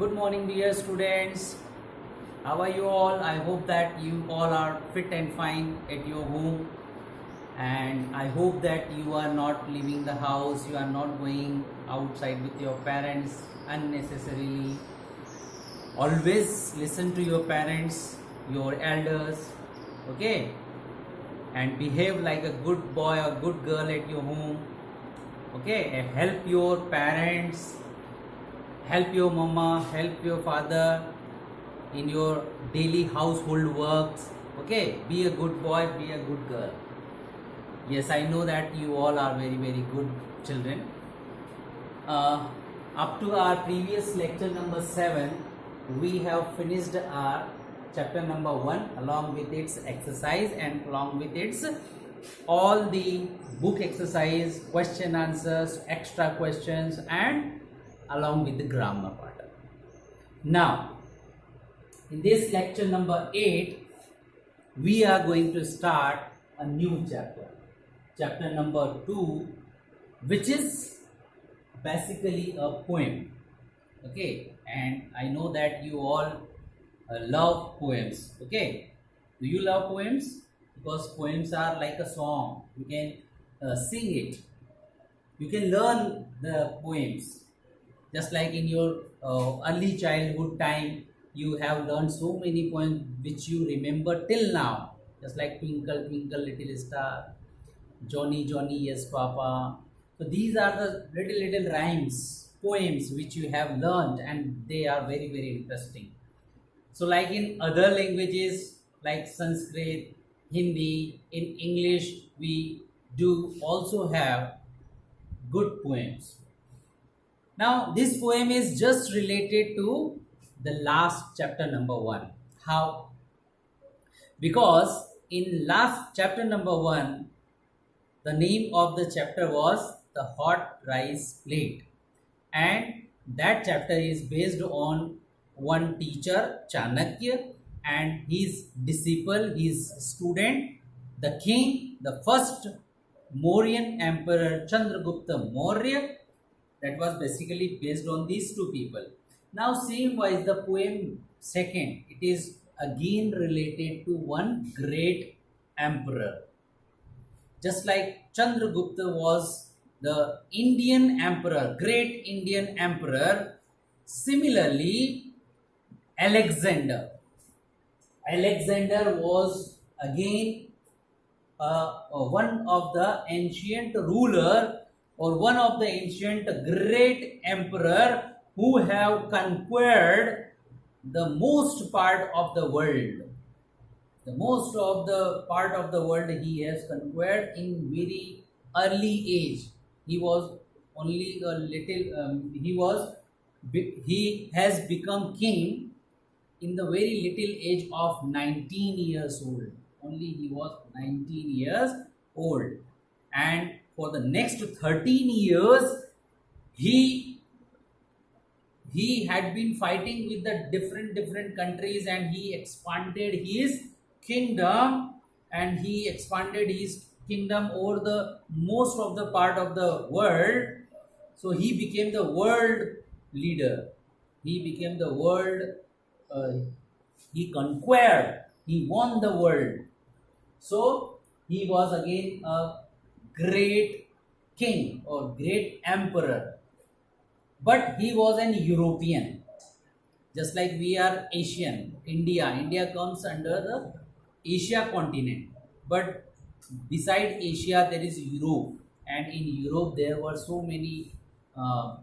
Good morning, dear students. How are you all? I hope that you all are fit and fine at your home, and I hope that you are not leaving the house, you are not going outside with your parents unnecessarily. Always listen to your parents, your elders, okay? And behave like a good boy or good girl at your home, okay? And help your parents, help your mama, help your father in your daily household works, okay? Be a good boy, be a good girl. Yes, I know that you all are very good children. Up to our previous lecture number 7, we have finished our chapter number 1 along with its exercise and along with its all the book exercise, question answers, extra questions, and along with the grammar part. Now, in this lecture number 8, we are going to start a new chapter, chapter number 2, which is basically a poem, okay? And I know that you all love poems, okay? Do you love poems? Because poems are like a song. You can sing it, you can learn the poems, just like in your early childhood time you have learned so many poems which you remember till now, just like Twinkle Twinkle Little Star, Johnny Johnny Yes Papa. So these are the little rhymes, poems which you have learned, and they are very interesting. So like in other languages like Sanskrit, Hindi, in English we do also have good poems. Now this poem is just related to the last chapter number 1. How? Because in last chapter number 1, the name of the chapter was the hot rice plate, and that chapter is based on one teacher Chanakya and his disciple, his student, the king, the first Mauryan emperor Chandragupta Maurya. That was basically based on these two people. Now same wise the poem second, it is again related to one great emperor. Just like Chandragupta was the Indian emperor, great Indian emperor, similarly Alexander was again one of the ancient ruler or one of the ancient great emperor who have conquered the most part of the world. The most of the part of the world he has conquered in very early age. He was only a little. He has become king in the very little age of 19 years old. Only he was 19 years old, and for the next 13 years he had been fighting with the different countries, and he expanded his kingdom, and he expanded his kingdom over the most of the part of the world. So he became the world leader, he became the world, he conquered, he won the world. So he was again a great king or great emperor, but he was an European. Just like we are Asian, India comes under the Asia continent, but beside Asia there is Europe, and in Europe there were so many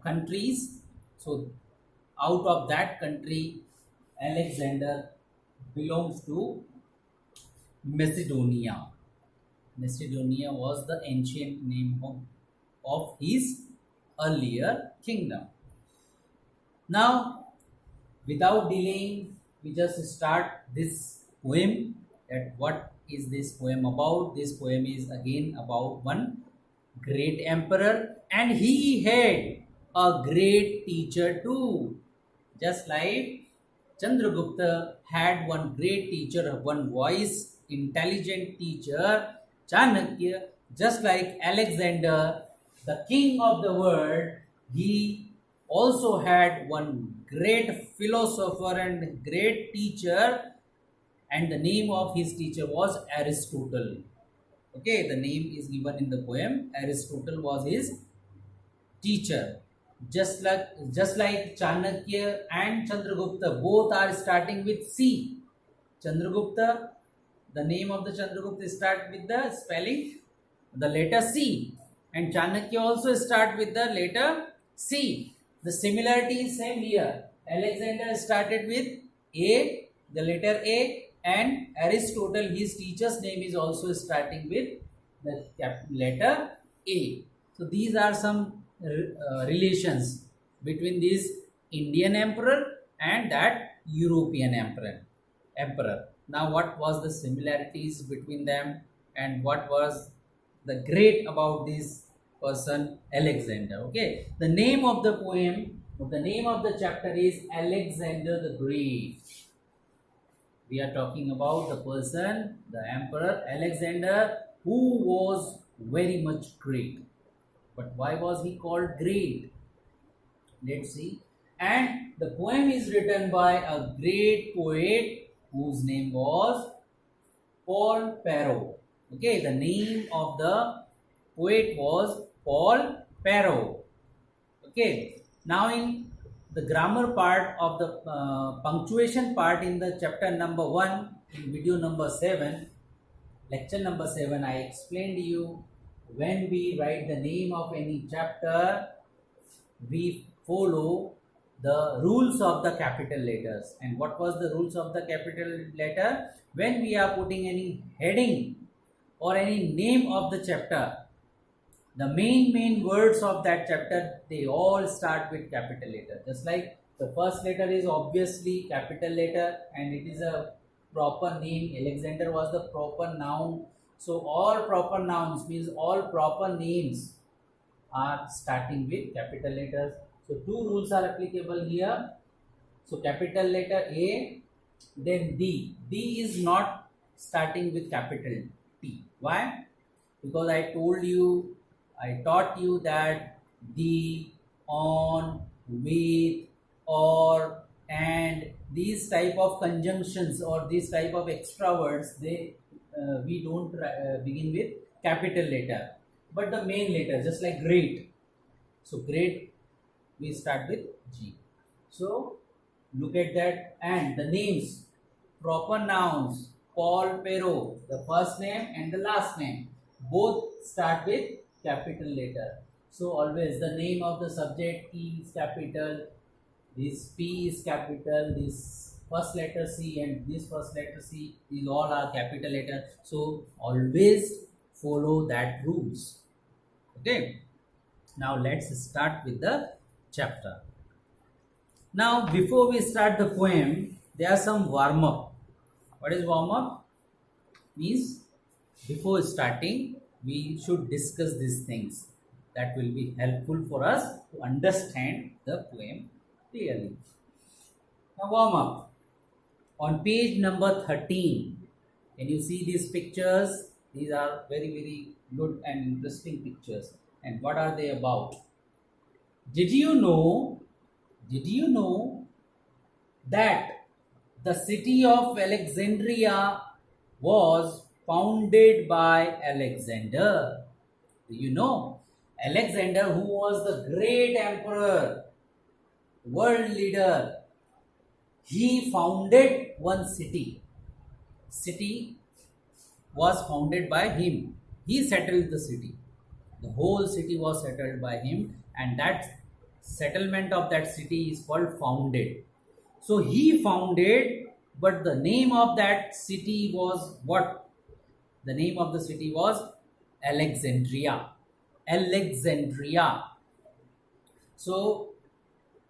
countries. So out of that country, Alexander belongs to Macedonia. Macedonia was the ancient name of his earlier kingdom. Now, without delaying, we just start this poem. That what is this poem about? This poem is again about one great emperor, and he had a great teacher too. Just like Chandragupta had one great teacher, one wise, intelligent teacher, Chanakya, just like Alexander, the king of the world, he also had one great philosopher and great teacher, and the name of his teacher was Aristotle. Okay, the name is given in the poem. Aristotle was his teacher. Just like Chanakya and Chandragupta, both are starting with C. Chandragupta, the name of the Chandragupta start with the spelling, the letter C, and Chanakya also start with the letter C. The similarity is same here. Alexander started with A, the letter A, and Aristotle, his teacher's name is also starting with the letter A. So these are some relations between this Indian emperor and that European emperor. Now, what was the similarities between them, and what was the great about this person Alexander? Okay, the name of the poem, the name of the chapter is Alexander the Great. We are talking about the person, the emperor Alexander, who was very much great. But why was he called great? Let's see. And the poem is written by a great poet whose name was Paul Perrault. Okay, the name of the poet was Paul Perrault. Okay, now in the grammar part of the punctuation part in the chapter number 1, in video number 7, lecture number 7, I explained to you when we write the name of any chapter, we follow the rules of the capital letters. And what was the rules of the capital letter? When we are putting any heading or any name of the chapter, the main words of that chapter, they all start with capital letter. Just like the first letter is obviously capital letter and it is a proper name. Alexander was the proper noun. So all proper nouns means all proper names are starting with capital letters. So two rules are applicable here. So capital letter A, then D. D is not starting with capital T. Why? Because I taught you that the, on, with, or, and these type of conjunctions or these type of extra words, we don't begin with capital letter, but the main letter, just like great. So great, we start with G. So look at that. And the names, proper nouns, Paul Perrault, the first name and the last name, both start with capital letter. So always the name of the subject, E is capital, this P is capital, this first letter C and this first letter C, these all are capital letter. So always follow that rules. Okay, now let's start with the chapter. Now before we start the poem, there are some warm up. What is warm up? Means before starting we should discuss these things that will be helpful for us to understand the poem clearly. Now warm up. On page number 13, can you see these pictures? These are very good and interesting pictures. And what are they about? Did you know that the city of Alexandria was founded by Alexander? Do you know? Alexander, who was the great emperor, world leader, he founded one city. City was founded by him. He settled the city. The whole city was settled by him, and that settlement of that city is called founded. So he founded, but the name of that city was what? The name of the city was Alexandria. Alexandria. So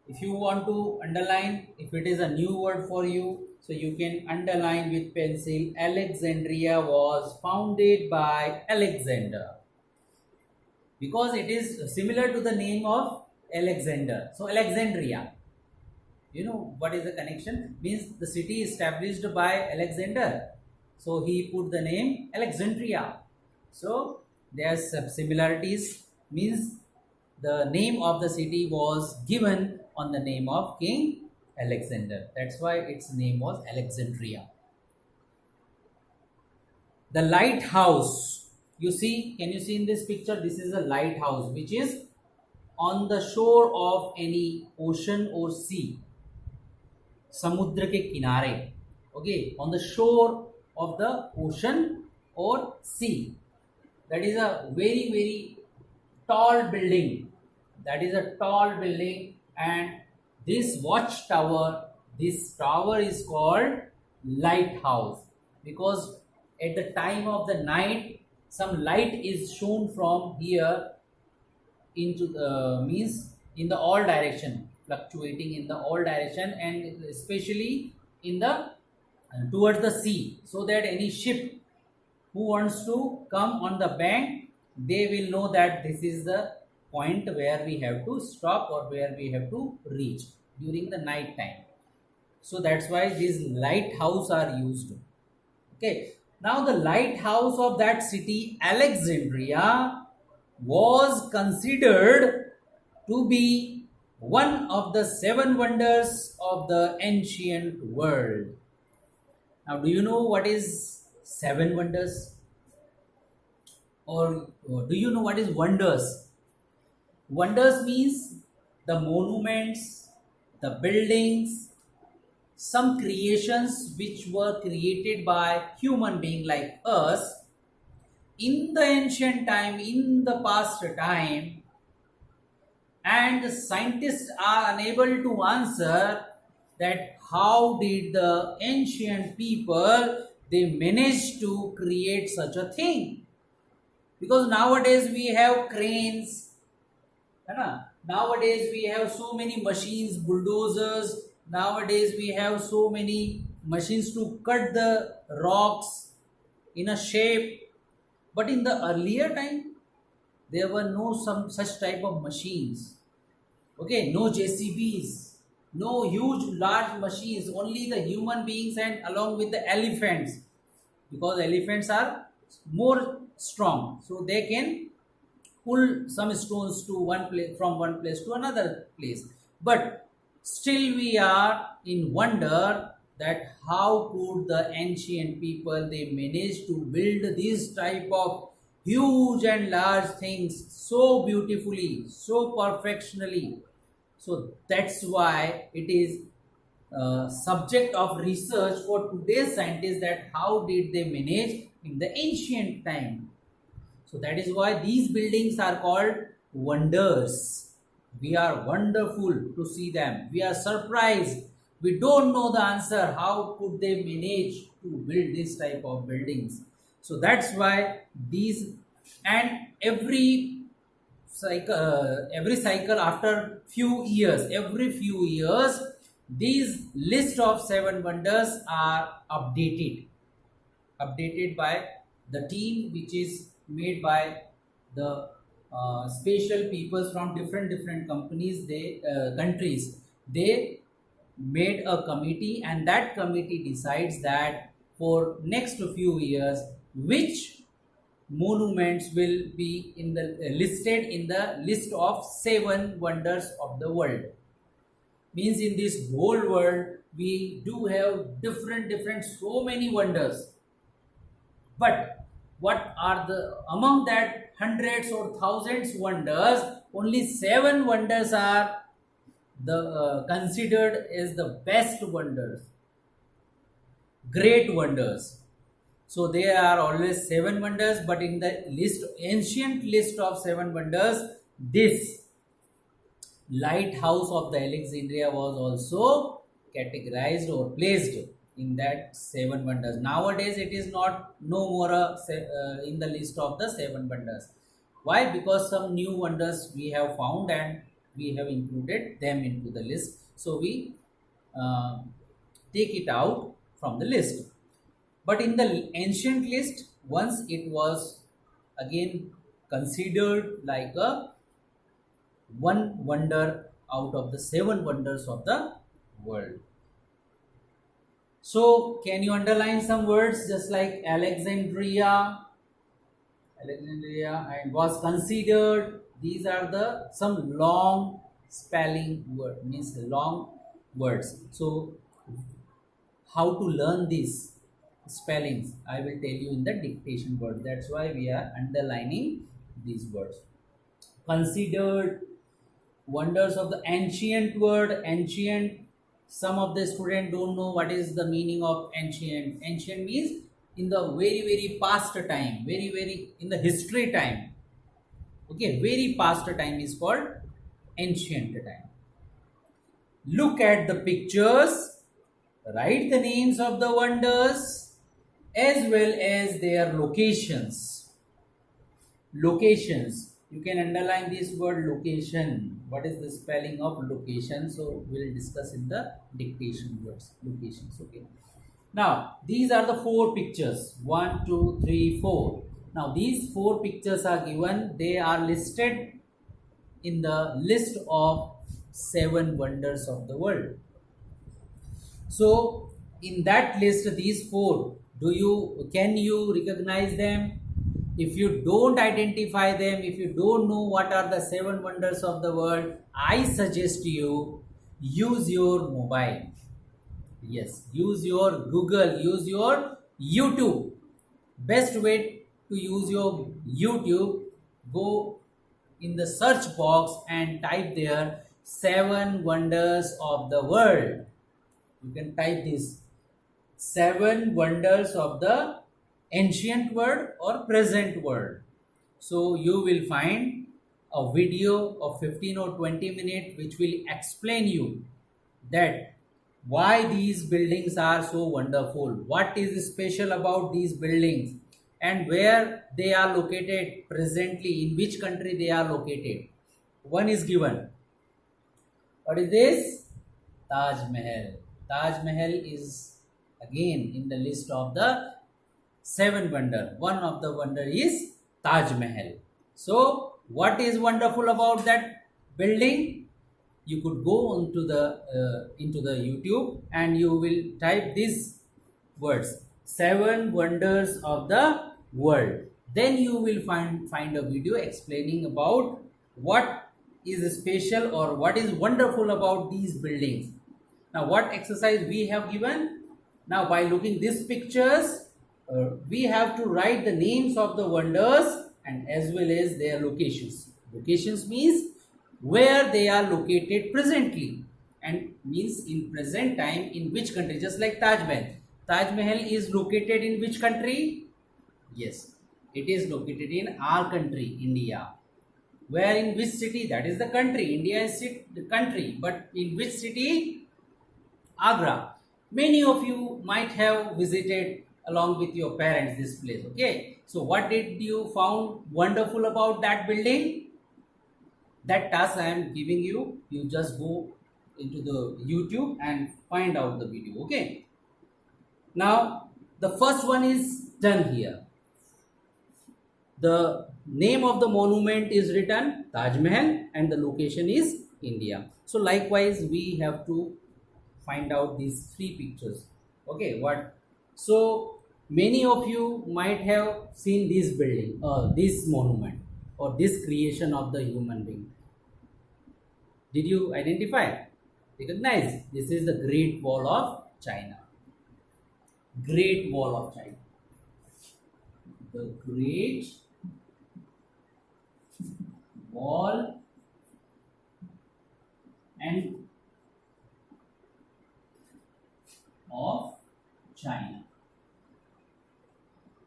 if you want to underline, if it is a new word for you, so you can underline with pencil. Alexandria was founded by Alexander, because it is similar to the name of Alexander. So Alexandria, you know what is the connection? Means the city established by Alexander, so he put the name Alexandria. So there are some similarities, means the name of the city was given on the name of King Alexander. That's why its name was Alexandria. The lighthouse, you see, can you see in this picture? This is a lighthouse which is on the shore of any ocean or sea. समुद्र के किनारे, okay, on the shore of the ocean or sea. That is a very, very tall building. That is a tall building, and this watchtower, this tower is called lighthouse, because at the time of the night some light is shown from here into the means in the all direction, fluctuating in the all direction, and especially in the towards the sea, so that any ship who wants to come on the bank, they will know that this is the point where we have to stop or where we have to reach during the night time. So that's why these lighthouse are used. Okay, now the lighthouse of that city Alexandria was considered to be one of the 7 wonders of the ancient world. Now, do you know what is 7 wonders? Or do you know what is wonders? Wonders means the monuments, the buildings, some creations which were created by human being like us in the ancient time, in the past time, and the scientists are unable to answer that how did the ancient people they manage to create such a thing. Because nowadays we have cranes, nowadays we have so many machines, bulldozers, nowadays we have so many machines to cut the rocks in a shape. But in the earlier time, there were no some such type of machines. Okay, no JCBs, no huge large machines, only the human beings and along with the elephants, because elephants are more strong, so they can pull some stones to one place from one place to another place. But still we are in wonder that how could the ancient people they manage to build this type of huge and large things so beautifully, so perfectionally. So that's why it is subject of research for today's scientists, that how did they manage in the ancient time. So that is why these buildings are called wonders. We are wonderful to see them. We are surprised. We don't know the answer. How could they manage to build this type of buildings? So that's why these, and every cycle after every few years, these list of 7 wonders are updated by the team which is made by the special peoples from different companies, countries. They made a committee, and that committee decides that for next few years which monuments will be in the listed in the list of 7 wonders of the world. Means in this whole world we do have different so many wonders, but what are the among that hundreds or thousands wonders, only 7 wonders are the considered as the best wonders, great wonders. So there are always 7 wonders, but in the ancient list of 7 wonders, this lighthouse of the Alexandria was also categorized or placed in that 7 wonders. Nowadays it is no more in the list of the 7 wonders. Why? Because some new wonders we have found and we have included them into the list. So we take it out from the list. But in the ancient list, once it was again considered like a 1 wonder out of the 7 wonders of the world. So can you underline some words just like Alexandria and was considered? These are the some long spelling word, means long words. So how to learn these spellings, I will tell you in the dictation word. That's why we are underlining these words. Considered wonders of the ancient word. Ancient, some of the students don't know what is the meaning of ancient. Ancient means in the very past time, very in the history time. Okay, very past time is called ancient time. Look at the pictures, write the names of the wonders as well as their locations. Locations, you can underline this word location. What is the spelling of location? So we'll discuss in the dictation words. Locations. Okay, now these are the 4 pictures. 1, 2, 3, 4. Now these 4 pictures are given. They are listed in the list of 7 wonders of the world. So in that list, these 4, can you recognize them? If you don't identify them, if you don't know what are the 7 wonders of the world, I suggest you use your mobile. Yes, use your Google, use your YouTube. Best way to use your YouTube, go in the search box and type there 7 wonders of the world. You can type this 7 wonders of the ancient world or present world. So you will find a video of 15 or 20 minutes which will explain you that why these buildings are so wonderful, what is special about these buildings, and where they are located presently, in which country they are located. One is given. What is this? Taj Mahal. Taj Mahal is again in the list of the 7 wonder. One of the wonder is Taj Mahal. So what is wonderful about that building? You could go into the YouTube and you will type these words 7 wonders of the world. Then you will find a video explaining about what is special or what is wonderful about these buildings. Now what exercise we have given? Now by looking these pictures, we have to write the names of the wonders and as well as their locations. Locations means where they are located presently, and means in present time in which country. Just like Taj Mahal. Taj Mahal is located in which country? Yes, it is located in our country, India. Where, in which city? That is the country. India is the country, but in which city? Agra. Many of you might have visited along with your parents this place. Okay, so what did you found wonderful about that building? That task I am giving you. You just go into the YouTube and find out the video. Okay, now the first one is done here. The name of the monument is written Taj Mahal and the location is India. So likewise we have to find out these 3 pictures. Okay, what? So many of you might have seen this building or this monument or this creation of the human being. Did you identify? Recognize? This is the Great Wall of China. Great Wall of China. The Great Wall and of China.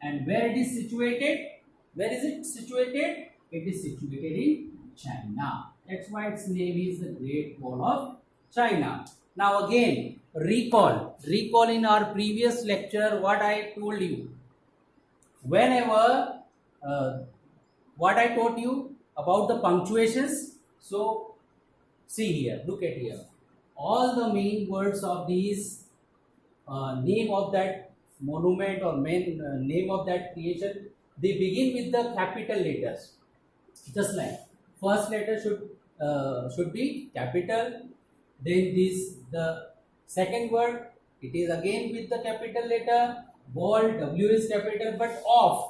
And where it is situated? Where is it situated? It is situated in China. That's why its name is the Great Wall of China. Now again, recall in our previous lecture what I told you. Whenever what I taught you about the punctuations. So see here, look at here. All the main words of these name of that monument or main name of that creation, they begin with the capital letters. Just like first letter should be capital. Then the second word, it is again with the capital letter. Wall, W is capital, but of.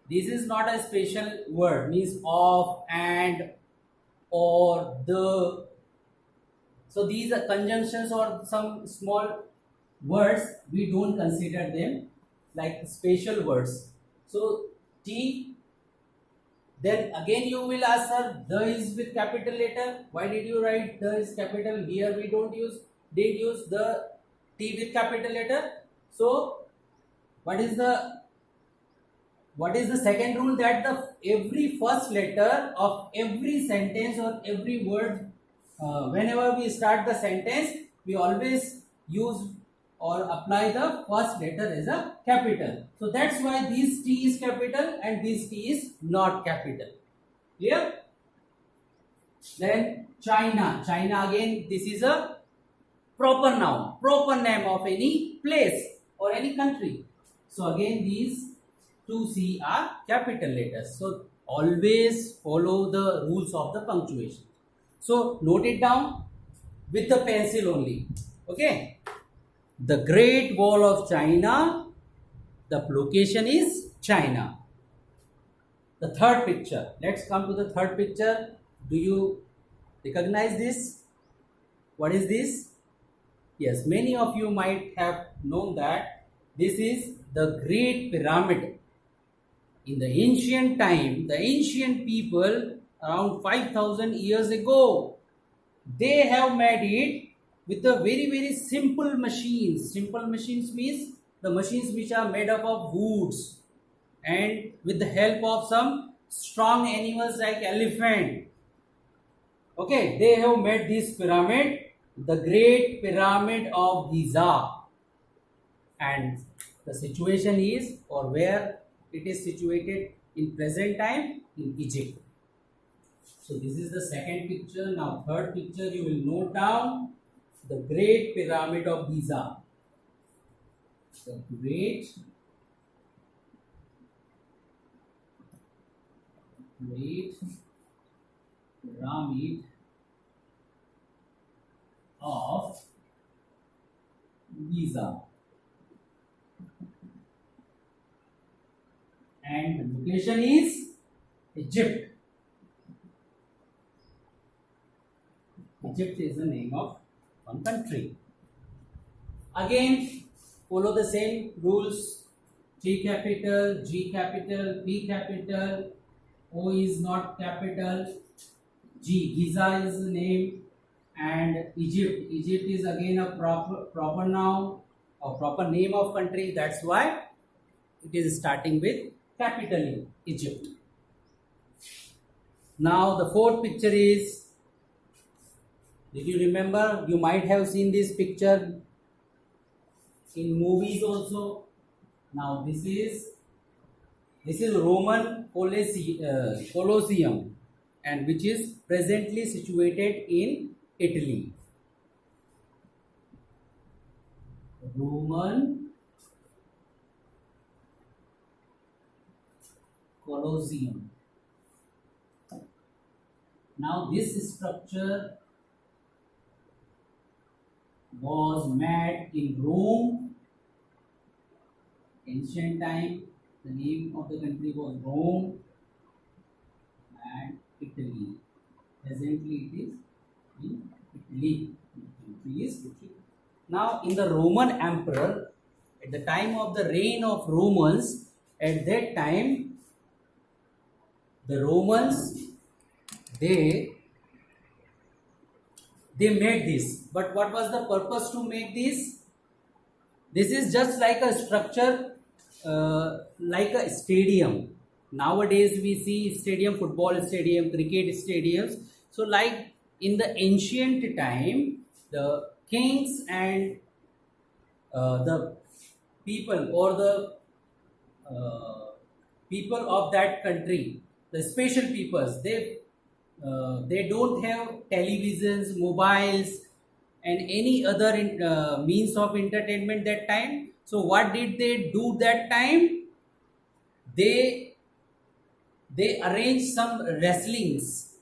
This is not a special word, means of, and, or, the. So these are conjunctions or some small words, we don't consider them like special words. So T, then again you will ask, sir, the is with capital letter. Why did you write the is capital? Here we didn't use the T with capital letter. So what is the second rule? That the every first letter of every sentence or every word, whenever we start the sentence, we always use or apply the first letter as a capital. So that's why this T is capital and this T is not capital. Clear? Then China. China, again, this is a proper noun, proper name of any place or any country. So again, these two C are capital letters. So always follow the rules of the punctuation. So note it down with the pencil only. Okay. The Great Wall of China, the location is China. The third picture. Let's come to the third picture. Do you recognize this? What is this? Yes, many of you might have known that this is the Great Pyramid. In the ancient time, the ancient people around 5,000 years ago, they have made it with the very simple machines. Simple machines means the machines which are made up of woods and with the help of some strong animals like elephant. Okay, they have made this pyramid, the Great Pyramid of Giza. And the situation is, or where it is situated in present time, in Egypt. So this is the second picture. Now third picture, you will note down the Great Pyramid of Giza. The Great Pyramid of Giza. And the location is Egypt. Egypt is the name of one country. Again, follow the same rules. T capital, G capital, P capital, O is not capital, Giza is the name, and Egypt is again a proper noun or proper name of country. That's why it is starting with capital E, Egypt. Now the fourth picture is, did you remember? You might have seen this picture in movies also. Now this is Roman Colosseum, and which is presently situated in Italy. Roman Colosseum. Now this structure was made in Rome. Ancient time, the name of the country was Rome, and Italy. Presently it is in Italy. Italy is Italy. Now in the Roman emperor, at the time of the reign of Romans, at that time the Romans, they made this. But what was the purpose to make this? This is just like a structure, like a stadium. Nowadays we see stadium, football stadium, cricket stadiums. So like in the ancient time, the kings and the people or the people of that country, the special peoples, they don't have televisions, mobiles, and any other means of entertainment that time. So what did they do that time? They arranged some wrestlings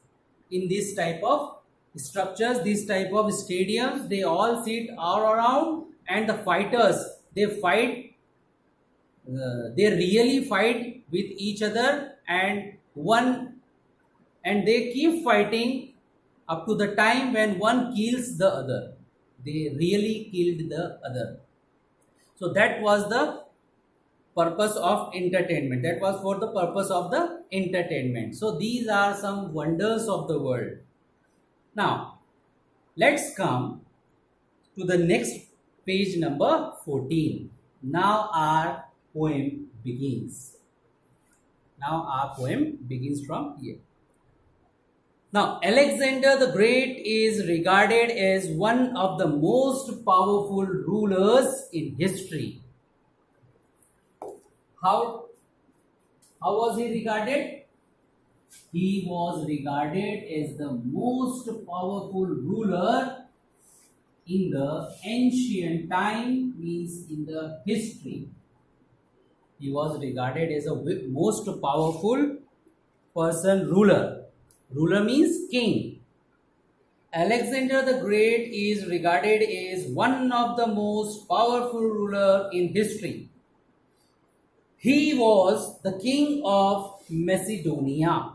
in this type of structures, this type of stadiums. They all sit all around, and the fighters, they fight. They really fight with each other, and they keep fighting up to the time when one kills the other. They really killed the other. So that was the purpose of entertainment. That was for the purpose of the entertainment. So these are some wonders of the world. Now, let's come to the next page number 14. Now our poem begins. Now our poem begins from here. Now, Alexander the Great is regarded as one of the most powerful rulers in history. How was he regarded? He was regarded as the most powerful ruler in the ancient time, means in the history. He was regarded as a most powerful person, ruler. Ruler means king. Alexander the Great is regarded as one of the most powerful ruler in history. He was the king of Macedonia.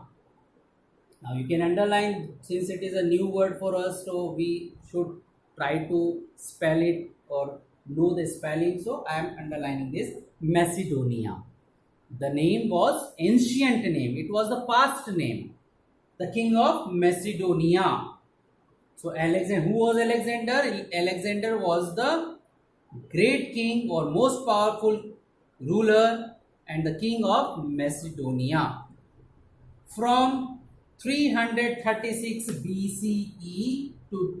Now you can underline, since it is a new word for us, so we should try to spell it or know the spelling. So I am underlining this, Macedonia. The name was ancient name. It was the past name. The king of Macedonia. So Alexander, who was Alexander? Alexander was the great king or most powerful ruler and the king of Macedonia. From 336 BCE to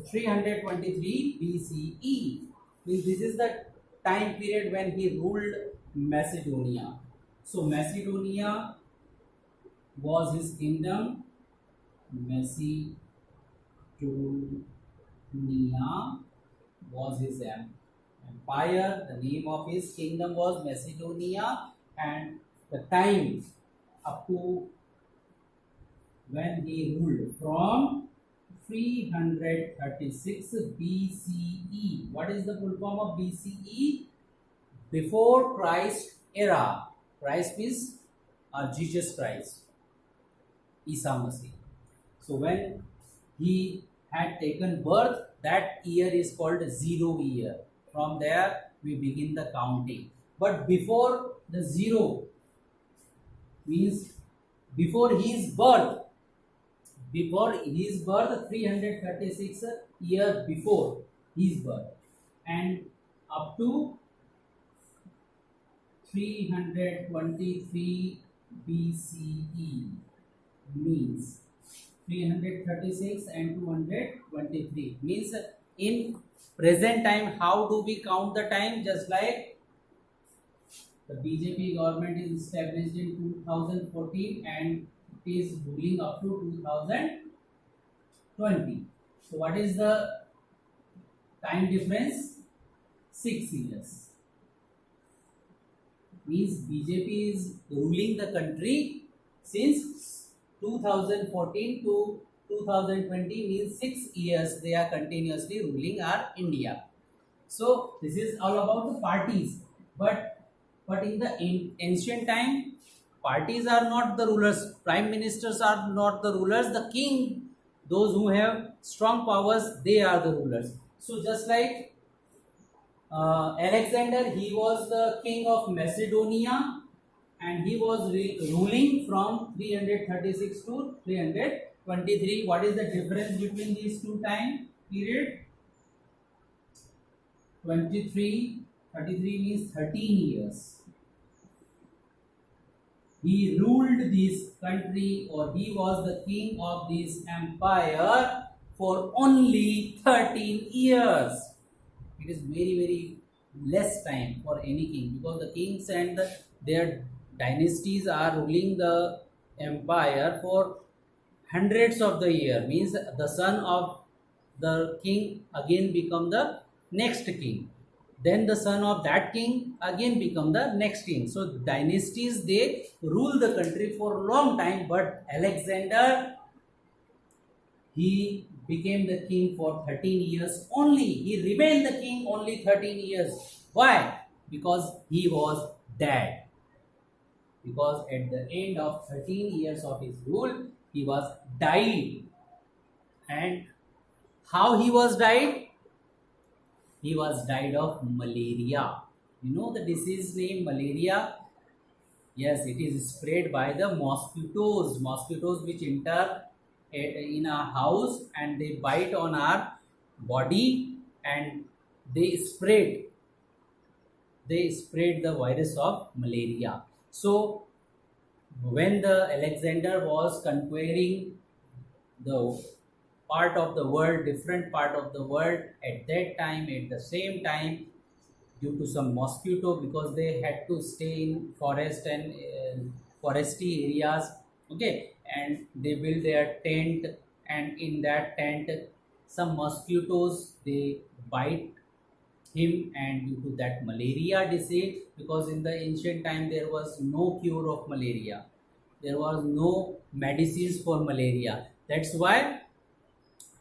323 BCE. This is the time period when he ruled Macedonia. So Macedonia was his kingdom. Macedonia was his empire. The name of his kingdom was Macedonia, and the time up to when he ruled from 336 BCE. What is the full form of BCE? Before Christ era. Christ means Jesus Christ, Isa Masih. So when he had taken birth, that year is called zero year. From there we begin the counting. But before the zero means before his birth, 336 years before his birth, and up to 323 BCE means 336 and 223 means in present time. How do we count the time? Just like the BJP government is established in 2014 and it is ruling up to 2020. So what is the time difference? 6 years. Means BJP is ruling the country since 2014 to 2020, means 6 years they are continuously ruling our India. So this is all about the parties. But in the ancient time, parties are not the rulers. Prime ministers are not the rulers. The king, those who have strong powers, they are the rulers. So just like Alexander, he was the king of Macedonia and he was ruling from 336 to 323. What is the difference between these two time period? 33 means 13 years. He ruled this country, or he was the king of this empire for only 13 years. It is very, very less time for any king, because the kings and their dynasties are ruling the empire for hundreds of the year. Means the son of the king again become the next king. Then the son of that king again become the next king. So dynasties, they rule the country for a long time. But Alexander, he became the king for 13 years only. He remained the king only 13 years. Why? Because he was dead. Because at the end of 13 years of his rule, he was died. And how he was died? He was died of malaria. You know the disease name malaria? Yes, it is spread by the mosquitoes. Mosquitoes which enter in a house and they bite on our body and they spread the virus of malaria. So when the Alexander was conquering the part of the world, different part of the world, at that time, at the same time, due to some mosquito, because they had to stay in forest and foresty areas, okay, and they build their tent, and in that tent some mosquitoes they bite him, and due to that malaria disease, because in the ancient time there was no cure of malaria, there was no medicines for malaria, that's why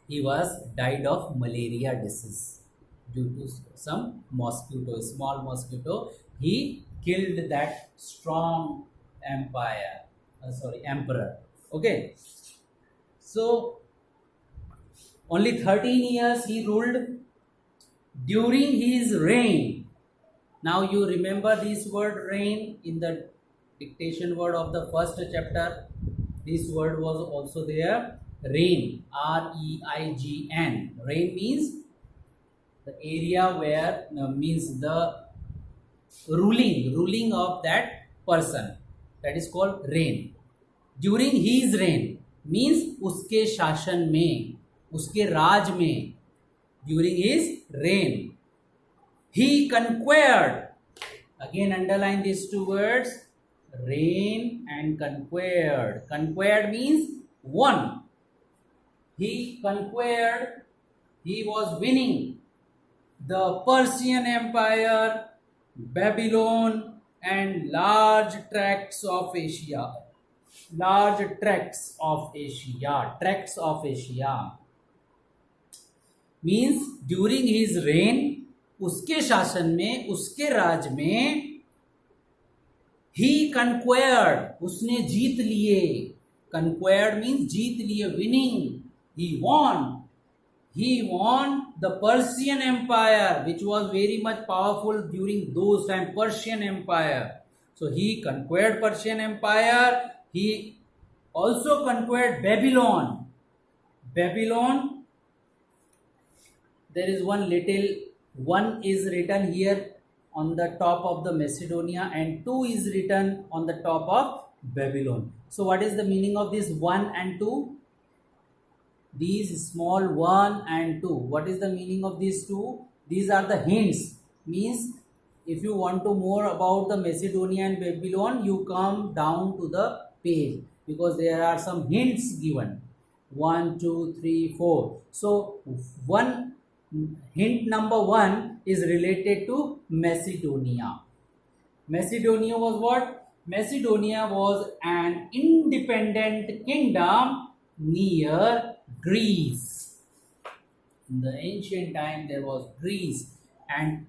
he was died of malaria disease due to some mosquito, small mosquito. He killed that strong emperor. Okay, so only 13 years he ruled. During his reign, now you remember this word reign in the dictation word of the first chapter. This word was also there. Reign, R-E-I-G-N. Reign means the area where means the ruling of that person. That is called reign. During his reign means उसके शासन में, उसके राज में, during his reign, he conquered. Again, underline these two words, reign and conquered. Conquered means won. He conquered, he was winning the Persian Empire, Babylon, and large tracts of Asia. Large tracts of Asia. Tracts of Asia. Means during his reign, उसके शासन में, उसके राज में, he conquered, उसने जीत लिए. Conquered means जीत लिए, winning. He won the Persian Empire, which was very much powerful during those times, Persian Empire. So he conquered Persian Empire. He also conquered Babylon. Babylon, there is one is written here on the top of the Macedonia and 2 is written on the top of Babylon. So what is the meaning of this 1 and 2? These small 1 and 2. What is the meaning of these 2? These are the hints. Means if you want to more about the Macedonia and Babylon, you come down to the page because there are some hints given. 1, 2, 3, 4. So one hint number 1 is related to Macedonia. Macedonia was what? Macedonia was an independent kingdom near Greece. In the ancient time there was Greece, and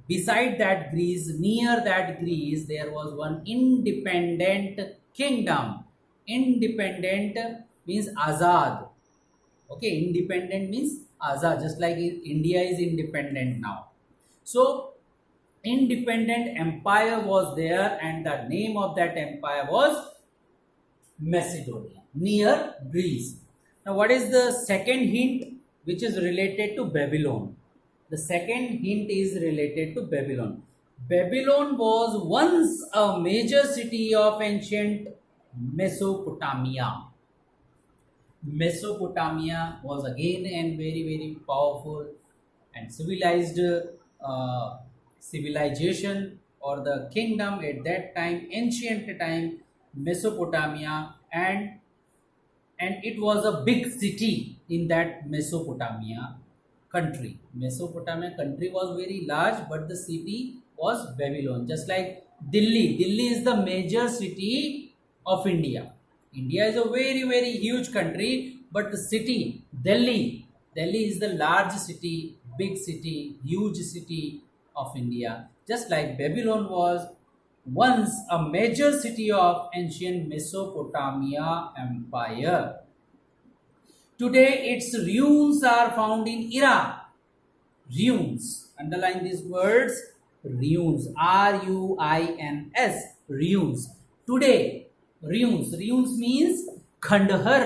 beside that Greece, near that Greece, there was one independent kingdom. Independent means Azad. Okay, independent means Azad, just like India is independent now. So independent empire was there, and the name of that empire was Macedonia, near Greece. Now what is the second hint which is related to Babylon? The second hint is related to Babylon. Babylon was once a major city of ancient Mesopotamia. Mesopotamia was again a very, very powerful and civilized civilization or the kingdom at that time, ancient time, Mesopotamia, and it was a big city in that Mesopotamia country. Mesopotamia country was very large, but the city was Babylon. Just like Delhi. Delhi is the major city of India. India is a very, very huge country, but the city, Delhi is the large city, big city, huge city of India. Just like Babylon was once a major city of ancient Mesopotamia Empire. Today its ruins are found in Iraq. Ruins. Underline these words. Ruins. Ruins. Ruins. Today. Ruins. Ruins means खंडहर,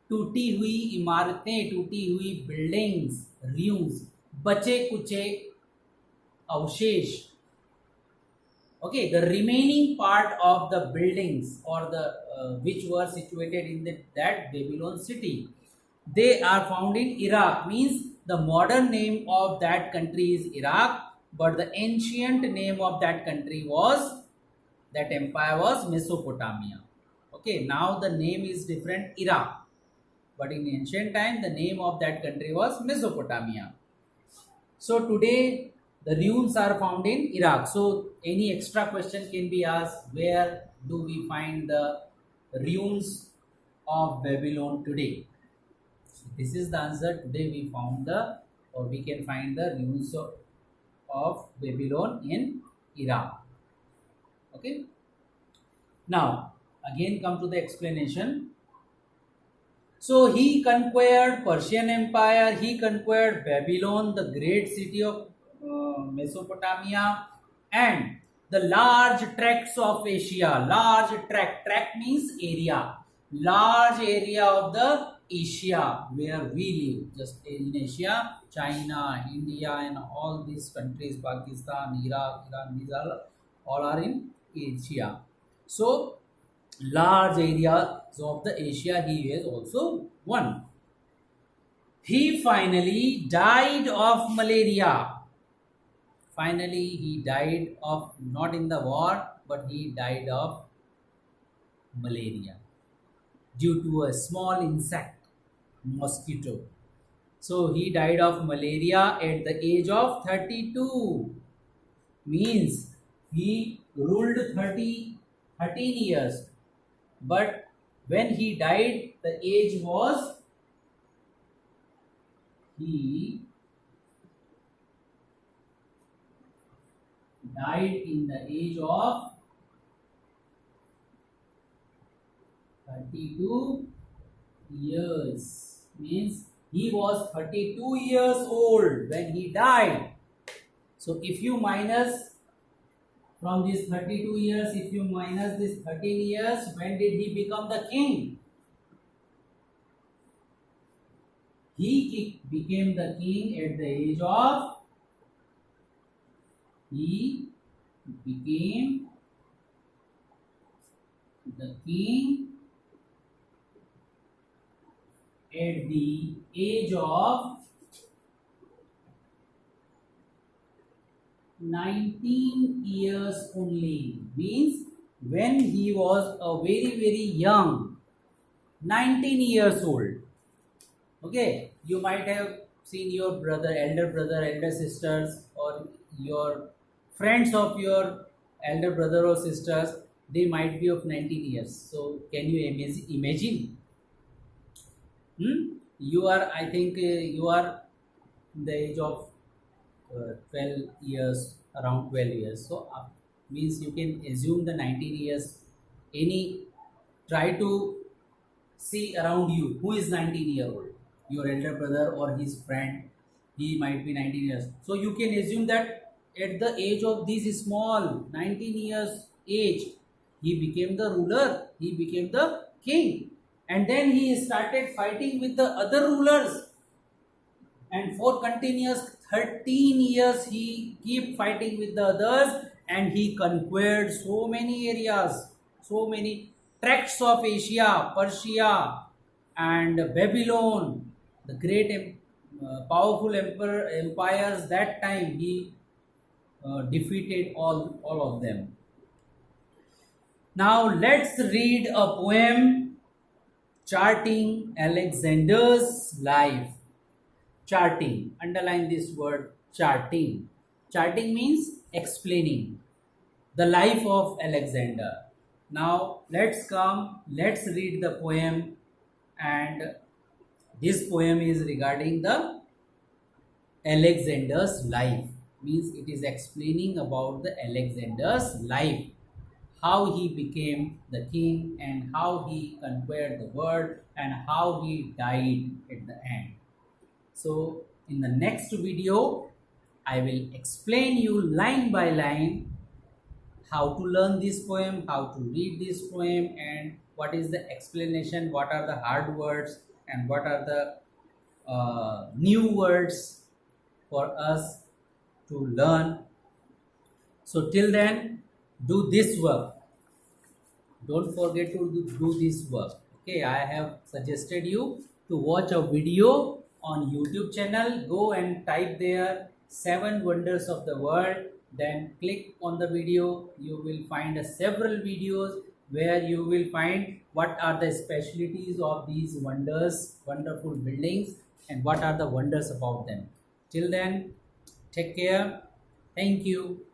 टूटी हुई इमारतें, टूटी हुई buildings, ruins, बचे कुचे अवशेष. Okay, the remaining part of the buildings or the which were situated in that Babylon city, they are found in Iraq. Means the modern name of that country is Iraq, but the ancient name of that country was, that empire was Mesopotamia. Okay, now the name is different, Iraq, but in ancient time the name of that country was Mesopotamia. So today the ruins are found in Iraq. So any extra question can be asked, where do we find the ruins of Babylon today? So this is the answer. Today we found we can find the ruins of Babylon in Iraq. Okay. Now again come to the explanation. So he conquered Persian Empire, he conquered Babylon, the great city of Mesopotamia, and the large tracts of Asia. Large tract means area. Large area of the Asia where we live. Just in Asia, China, India, and all these countries, Pakistan, Iraq, Iran, these all are in Asia. So large areas of the Asia he has also won. He finally died of malaria. Finally he died of, not in the war, but he died of malaria due to a small insect, mosquito. So he died of malaria at the age of 32. Means he ruled 13 years. But when he died, the age was, he died in the age of 32 years. Means he was 32 years old when he died. So if you minus from these 32 years, if you minus this 13 years, when did he become the king? He became the king at the age of, he became the king at the age of 19 years only. Means when he was a very young, 19 years old. Okay, you might have seen your brother, elder sisters, or your friends of your elder brother or sisters, they might be of 19 years. So can you imagine? You are, I think you are in the age of 12 years, around 12 years. So means you can assume the 19 years. Try to see around you who is 19-year-old. Your elder brother or his friend, he might be 19 years. So you can assume that at the age of this small 19 years age, he became the ruler, he became the king, and then he started fighting with the other rulers, and for continuous 13 years he keep fighting with the others, and he conquered so many areas, so many tracts of Asia, Persia, and Babylon, the great powerful empires. That time he defeated all of them. Now let's read a poem charting Alexander's life. Charting, underline this word, charting. Charting means explaining the life of Alexander. Now let's read the poem, and this poem is regarding the Alexander's life. Means it is explaining about the Alexander's life, how he became the king and how he conquered the world and how he died at the end. So in the next video, I will explain you line by line how to learn this poem, how to read this poem, and what is the explanation, what are the hard words, and what are the new words for us to learn. So till then, do this work. Don't forget to do this work. Okay, I have suggested you to watch a video on YouTube channel. Go and type there 7 wonders of the world, then click on the video. You will find several videos where you will find what are the specialties of these wonders, wonderful buildings, and what are the wonders about them. Till then, take care. Thank you.